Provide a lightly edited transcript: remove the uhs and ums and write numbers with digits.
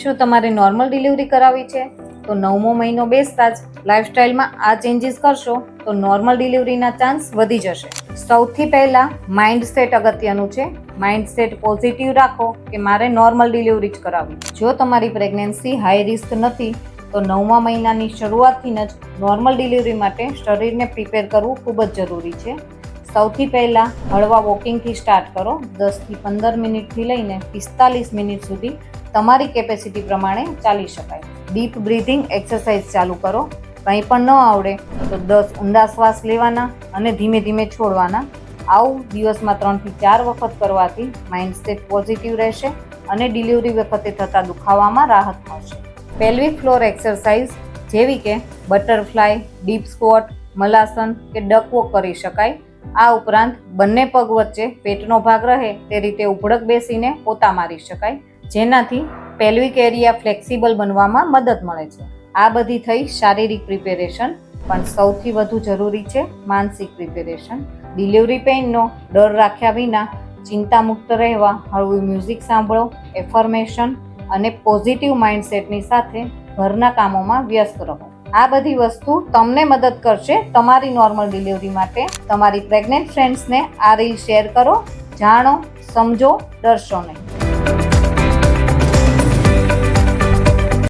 શું તમારે normal delivery કરાવવી છે? તો 9મો મહિનો બેસતા જ લાઈફસ્ટાઈલમાં આ ચેન્જીસ કરશો તો નોર્મલ ડિલિવરીના ચાન્સ વધી જશે. સૌથી પહેલા માઇન્ડસેટ અગત્યનું છે. માઇન્ડસેટ પોઝિટિવ રાખો કે મારે નોર્મલ ડિલિવરી જ કરાવવી. જો તમારી પ્રેગ્નન્સી હાઈ રિસ્ક નથી તો 9મા મહિનાની શરૂઆતથી જ નોર્મલ ડિલિવરી માટે શરીરને પ્રિપેર કરવું ખૂબ જ જરૂરી છે. સૌથી પહેલાં હળવા વોકિંગથી સ્ટાર્ટ કરો. 10થી 15 મિનિટથી લઈને 45 મિનિટ સુધી તમારી કેપેસિટી પ્રમાણે ચાલી શકાય. ડીપ બ્રીથિંગ એક્સરસાઇઝ ચાલુ કરો. કંઈ પણ ન આવડે તો 10 ઊંડા શ્વાસ લેવાના અને ધીમે ધીમે છોડવાના. આવું દિવસમાં 3થી 4 વખત કરવાથી માઇન્ડસેટ પોઝિટિવ રહેશે અને ડિલિવરી વખતે થતા દુખાવામાં રાહત મળશે. પેલ્વિક ફ્લોર એક્સરસાઇઝ જેવી કે બટરફ્લાય, ડીપ સ્ક્વોટ, મલાસન કે ડક વોક કરી શકાય. આ ઉપરાંત બંને પગ વચ્ચે પેટનો ભાગ રહે તે રીતે ઉભડક બેસીને પોતા મારી શકાય, જેનાથી પેલ્વિક એરિયા ફ્લેક્સિબલ બનવામાં મદદ મળે છે. આ બધી થઈ શારીરિક પ્રિપેરેશન, પણ સૌથી વધુ જરૂરી છે માનસિક પ્રિપેરેશન. ડિલિવરી પેઇનનો ડર રાખ્યા વિના ચિંતામુક્ત રહેવા હળવું મ્યુઝિક સાંભળો, એફર્મેશન અને પોઝિટિવ માઇન્ડસેટની સાથે ઘરના કામોમાં વ્યસ્ત રહો. આ બધી વસ્તુ તમને મદદ કરશે તમારી નોર્મલ ડિલિવરી માટે. તમારી પ્રેગ્નન્ટ ફ્રેન્ડ્સને આ રીલ શેર કરો. જાણો, સમજો, ડરશો નહીં.